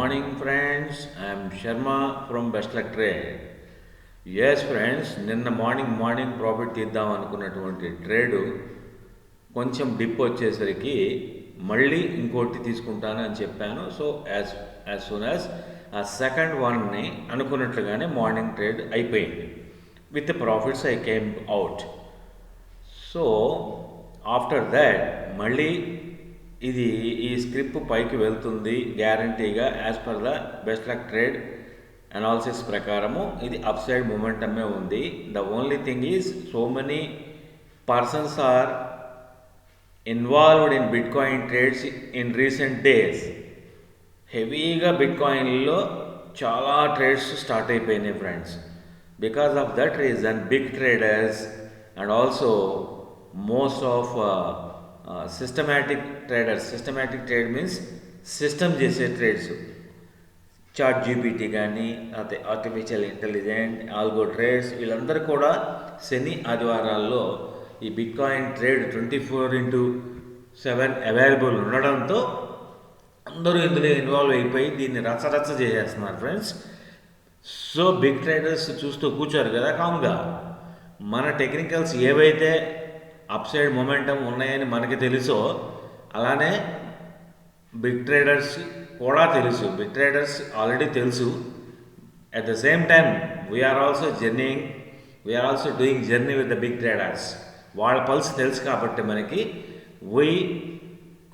morning, friends. I am Sharma from Best Luck Trade. Yes, friends, నిన్న morning profit తీద్దాం అనుకున్నటువంటి trade కొంచెం dip వచ్చేసరికి మళ్ళీ ఇంకోటి తీసుకుంటాను అని చెప్పాను. సో యాజ్ సూన్ యాజ్ ఆ సెకండ్ వన్ని అనుకున్నట్లుగానే మార్నింగ్ ట్రేడ్ అయిపోయింది. With profits I came out. So after that మళ్ళీ ఇది ఈ స్క్రిప్ట్ పైకి వెళ్తుంది గ్యారంటీగా as per the best luck trade analysis ప్రకారము ఇది అప్ సైడ్ మూమెంటమే ఉంది. The only thing is so many persons are involved in bitcoin trades in recent days. హెవీగా బిట్ కాయిన్లో చాలా ట్రేడ్స్ స్టార్ట్ అయిపోయినాయి friends. Because of that reason big traders and also most of systematic trade means system చేసే trades, chat GPT కానీ అదే artificial intelligent algo trades, వీళ్ళందరూ కూడా శని ఆదివారాల్లో ఈ బిట్ కాయిన్ ట్రేడ్ 24/7 అవైలబుల్ ఉండడంతో అందరూ ఇందులో ఇన్వాల్వ్ అయిపోయి దీన్ని రచ్చరచ్చ చేసేస్తున్నారు ఫ్రెండ్స్. సో బిగ్ ట్రేడర్స్ చూస్తూ కూర్చోరు కదా కామ్గా. మన టెక్నికల్స్ ఏవైతే అప్ సైడ్ మొమెంటం ఉన్నాయని మనకి తెలుసో అలానే బిగ్ ట్రేడర్స్ కూడా తెలుసు. బిగ్ ట్రేడర్స్ ఆల్రెడీ తెలుసు. At the same time we are also doing journey with the big traders. వాళ్ళ పల్స్ తెలుసు కాబట్టి మనకి we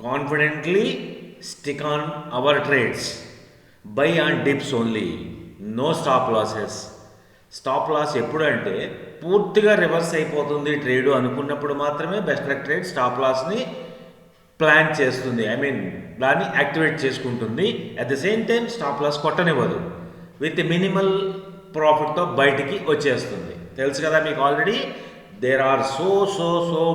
confidently stick on our trades, buy on dips only, no stop losses. Stop loss ఎప్పుడంటే పూర్తిగా reverse అయిపోతుంది trade అనుకున్నప్పుడు మాత్రమే బెస్ట్ లక్ ట్రేడ్ స్టాప్ లాస్ని ప్లాన్ చేస్తుంది. దాన్ని యాక్టివేట్ చేసుకుంటుంది. At the same time stop loss కొట్టనివ్వదు. విత్ మినిమల్ ప్రాఫిట్తో బయటికి వచ్చేస్తుంది. తెలుసు కదా మీకు ఆల్రెడీ. There are so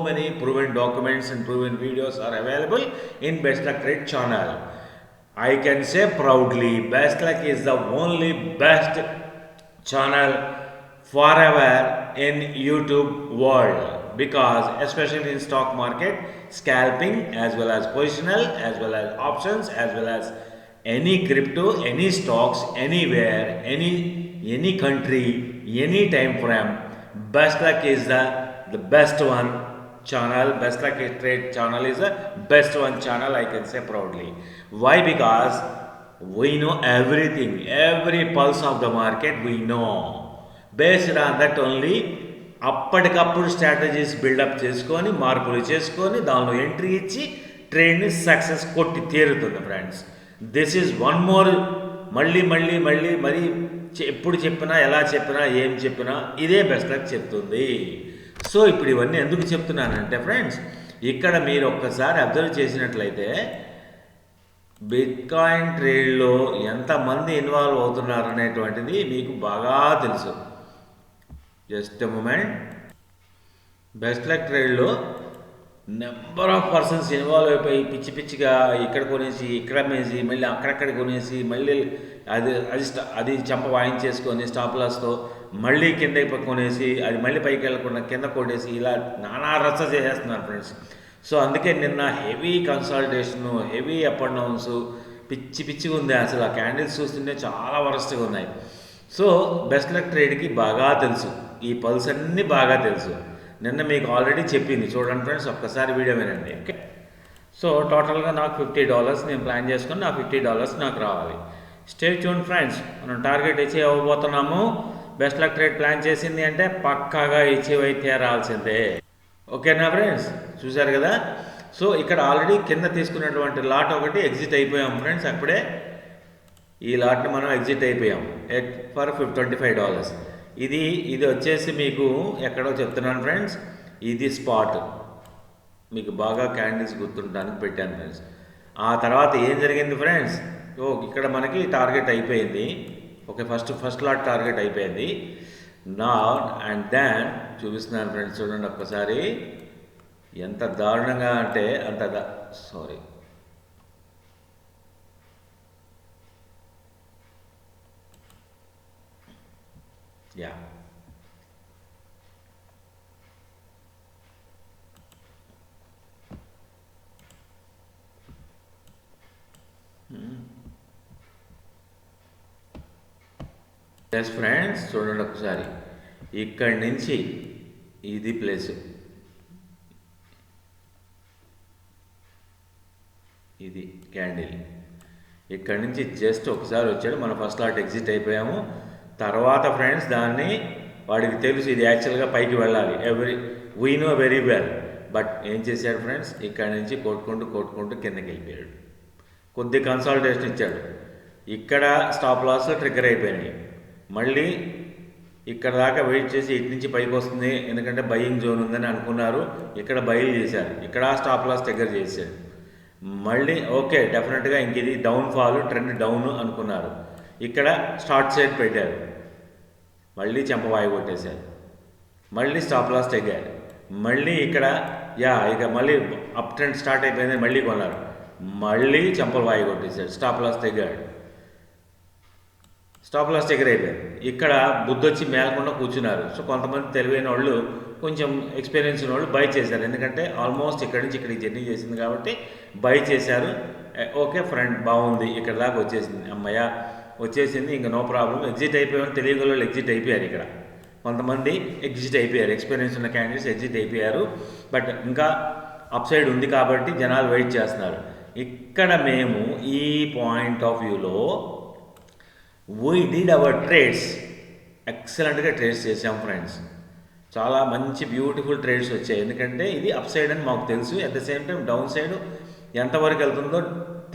many proven documents and proven videos are available in best luck trade channel. I can say proudly, Best Luck is the only best channel forever in YouTube world, because especially in stock market, scalping as well as positional as well as options as well as any crypto, any stocks, anywhere, any country, any time frame, Best Luck is the best one channel. Best Luck Trade channel is the best one channel, I can say proudly. Why? Because we know everything, every pulse of the market we know. Based on that only అప్పటికప్పుడు strategies buildup చేసుకొని మార్పులు చేసుకొని దానిలో entry ఇచ్చి ట్రేడ్ని success కొట్టి తీరుతుంది friends. This is one more. మళ్ళీ మరి ఎప్పుడు చెప్పినా ఎలా చెప్పినా ఏం చెప్పినా ఇదే బెస్ట్ లక్ చెప్తుంది. సో ఇప్పుడు ఇవన్నీ ఎందుకు చెప్తున్నానంటే ఫ్రెండ్స్, ఇక్కడ మీరు ఒక్కసారి అబ్జర్వ్ చేసినట్లయితే బిట్ కాయిన్ ట్రేడ్లో ఎంతమంది ఇన్వాల్వ్ అవుతున్నారు అనేటువంటిది మీకు బాగా తెలుసు. Just moment. బెస్ట్ లక్ ట్రేడ్లో నెంబర్ ఆఫ్ పర్సన్స్ ఇన్వాల్వ్ అయిపోయి పిచ్చిగా ఇక్కడ కొనేసి ఇక్కడ అమ్మేసి మళ్ళీ అక్కడక్కడ కొనేసి మళ్ళీ అది చెంప వాయించేసుకొని స్టాప్ లాస్తో మళ్ళీ కింద కొనేసి అది మళ్ళీ పైకి వెళ్ళకుండా కింద కొట్టేసి ఇలా నానా రచ్చ చేసేస్తున్నారు ఫ్రెండ్స్. సో అందుకే నిన్న heavy consolidation, heavy up and downs, పిచ్చిగా ఉంది. అసలు ఆ క్యాండిల్స్ చూస్తుంటే చాలా వరస్ట్గా ఉన్నాయి. సో బెస్ట్ లక్ ట్రేడ్కి బాగా తెలుసు, ఈ పల్స్ అన్నీ బాగా తెలుసు. నిన్న మీకు ఆల్రెడీ చెప్పింది, చూడండి ఫ్రెండ్స్, ఒక్కసారి వీడియో వినండి. ఓకే. సో టోటల్గా నాకు $50 నేను ప్లాన్ చేసుకుని నా $50 నాకు రావాలి. Stay tuned friends. మనం టార్గెట్ అచీవ్ అవ్వబోతున్నాము. బెస్ట్ లక్ ట్రేడ్ ప్లాన్ చేసింది అంటే పక్కాగా అచీవ్ అయితే రాల్సిందే. ఓకేనా ఫ్రెండ్స్, చూశారు కదా. సో ఇక్కడ ఆల్రెడీ కింద తీసుకున్నటువంటి లాట్ ఒకటి ఎగ్జిట్ అయిపోయాం ఫ్రెండ్స్. అప్పుడే ఈ లాట్ని మనం ఎగ్జిట్ అయిపోయాం ఫర్ $25. ఇది వచ్చేసి మీకు ఎక్కడో చెప్తున్నాను ఫ్రెండ్స్, ఇది స్పాట్. మీకు బాగా క్యాండిల్స్ గుర్తుండడానికి పెట్టాను ఫ్రెండ్స్. ఆ తర్వాత ఏం జరిగింది ఫ్రెండ్స్, ఇక్కడ మనకి టార్గెట్ అయిపోయింది. ఓకే, ఫస్ట్ లాట్ టార్గెట్ అయిపోయింది. నా అండ్ దెన్ చూపిస్తున్నాను ఫ్రెండ్స్, చూడండి ఒక్కసారి. ఎంత దారుణంగా అంటే అంత సారీ యా ఎస్ ఫ్రెండ్స్, చూడండి ఒకసారి. ఇక్కడి నుంచి ఇది ప్లేస్, ఇది క్యాండిల్. ఇక్కడి నుంచి జస్ట్ ఒకసారి వచ్చాడు, మనం ఫస్ట్ లాట్ ఎగ్జిట్ అయిపోయాము. తర్వాత ఫ్రెండ్స్ దాన్ని వాడికి తెలుసు ఇది యాక్చువల్గా పైకి వెళ్ళాలి, we know very well. But ఏం చేశాడు ఫ్రెండ్స్, ఇక్కడి నుంచి కొట్టుకుంటూ కిందకి వెళ్ళిపోయాడు. కొద్ది కన్సల్టేషన్ ఇచ్చాడు. ఇక్కడ స్టాప్ లాస్ ట్రిగ్గర్ అయిపోయినాయి. మళ్ళీ ఇక్కడ దాకా వెయిట్ చేసి ఇటు నుంచి పైకి వస్తుంది, ఎందుకంటే బయింగ్ జోన్ ఉందని అనుకున్నారు. ఇక్కడ బయలు చేశారు, ఇక్కడ స్టాప్ లాస్ ట్రిగ్గర్ చేశాడు. మళ్ళీ ఓకే, డెఫినెట్గా ఇంక ఇది డౌన్ ఫాల్, ట్రెండ్ డౌన్ అనుకున్నారు. ఇక్కడ స్టార్ట్ సైడ్ పెట్టారు, మళ్ళీ చెంపవాయి కొట్టేశారు. మళ్ళీ స్టాప్ లాస్ తెగారు. మళ్ళీ ఇక్కడ ఇక మళ్ళీ అప్ ట్రెండ్ స్టార్ట్ అయిపోయింది, మళ్ళీ కొన్నారు. మళ్ళీ చెంపలు వాయి కొట్టేశాడు, స్టాప్ లాస్ తెగాడు. స్టాప్ లాస్ దగ్గర అయిపోయారు. ఇక్కడ బుద్ధొచ్చి మేలకుండా కూర్చున్నారు. సో కొంతమంది తెలివైన వాళ్ళు, కొంచెం ఎక్స్పీరియన్స్ ఉన్న వాళ్ళు బై చేశారు. ఎందుకంటే ఆల్మోస్ట్ ఇక్కడి నుంచి ఇక్కడికి జర్నీ చేసింది కాబట్టి బై చేశారు. ఓకే ఫ్రెండ్, బాగుంది, ఇక్కడ దాకా వచ్చేసింది, అమ్మయ్య వచ్చేసింది, ఇంకా నో ప్రాబ్లం. ఎగ్జిట్ అయిపోయామని తెలియని వాళ్ళు ఎగ్జిట్ అయిపోయారు. ఇక్కడ కొంతమంది ఎగ్జిట్ అయిపోయారు, ఎక్స్పీరియన్స్ ఉన్న క్యాండిడేట్స్ ఎగ్జిట్ అయిపోయారు. బట్ ఇంకా అప్ సైడ్ ఉంది కాబట్టి జనాలు వెయిట్ చేస్తున్నారు. ఇక్కడ మేము ఈ పాయింట్ ఆఫ్ వ్యూలో వీ డిడ్ అవర్ ట్రేడ్స్, ఎక్సలెంట్గా ట్రేడ్స్ చేసాం ఫ్రెండ్స్. చాలా మంచి బ్యూటిఫుల్ ట్రేడ్స్ వచ్చాయి. ఎందుకంటే ఇది అప్ సైడ్ అని మాకు తెలుసు, at the same time down side ఎంతవరకు వెళ్తుందో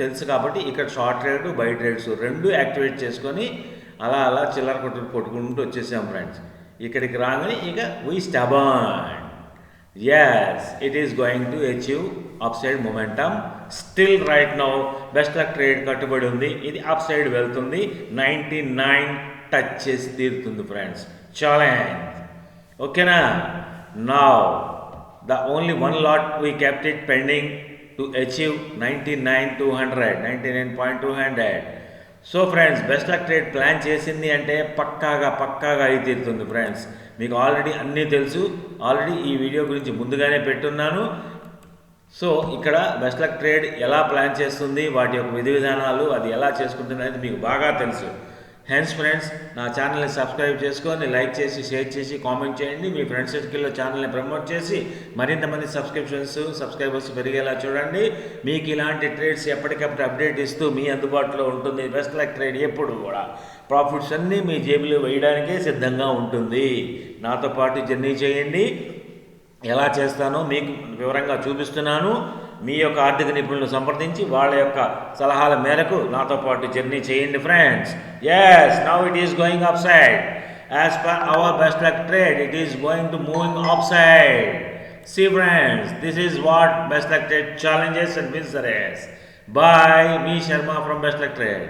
తెలుసు. కాబట్టి ఇక్కడ షార్ట్ ట్రేడ్, బై ట్రేడ్స్ రెండు యాక్టివేట్ చేసుకొని అలా చిల్లర కొట్టుకుంటూ వచ్చేసాం ఫ్రెండ్స్. ఇక్కడికి రాగానే ఇక we stubborn. Yes, it is going to achieve up side momentum. Still right now best luck trade కట్టుబడి ఉంది. ఇది అప్ సైడ్ వెళ్తుంది, 99 టచ్ చేసి తీరుతుంది ఫ్రెండ్స్. ఛాలెంజ్, ఓకేనా? Now the only one lot we kept it pending to achieve 99,200. So friends, best luck trade plan చేసింది అంటే పక్కాగా అయి తీరుతుంది ఫ్రెండ్స్. మీకు ఆల్రెడీ అన్నీ తెలుసు, ఆల్రెడీ ఈ వీడియో గురించి ముందుగానే పెట్టున్నాను. సో ఇక్కడ బెస్ట్ లక్ ట్రేడ్ ఎలా ప్లాన్ చేస్తుంది, వాటి యొక్క విధి విధానాలు, అది ఎలా చేసుకుంటుంది అనేది మీకు బాగా తెలుసు. హెన్స్ ఫ్రెండ్స్, నా ఛానల్ని సబ్స్క్రైబ్ చేసుకొని లైక్ చేసి, షేర్ చేసి, కామెంట్ చేయండి. మీ ఫ్రెండ్స్ సర్కిల్లో ఛానల్ని ప్రమోట్ చేసి మరింత మంది సబ్స్క్రైబర్స్ పెరిగేలా చూడండి. మీకు ఇలాంటి ట్రేడ్స్ ఎప్పటికప్పుడు అప్డేట్ ఇస్తూ మీ అందుబాటులో ఉంటుంది. బెస్ట్ లక్ ట్రేడ్ ఎప్పుడు కూడా ప్రాఫిట్స్ అన్నీ మీ జేబులో వేయడానికే సిద్ధంగా ఉంటుంది. నాతో పాటు జర్నీ చేయండి. ఎలా చేస్తానో మీకు వివరంగా చూపిస్తున్నాను. మీ యొక్క ఆర్థిక నిపుణులను సంప్రదించి వాళ్ళ యొక్క సలహాల మేరకు నాతో పాటు జర్నీ చేయండి friends. Yes, now it is going up side. As per our best luck trade, it is going to moving up side. See friends, this is what Best Luck Trade challenges and wins the race. Bye, me Sharma from Best Luck Trade.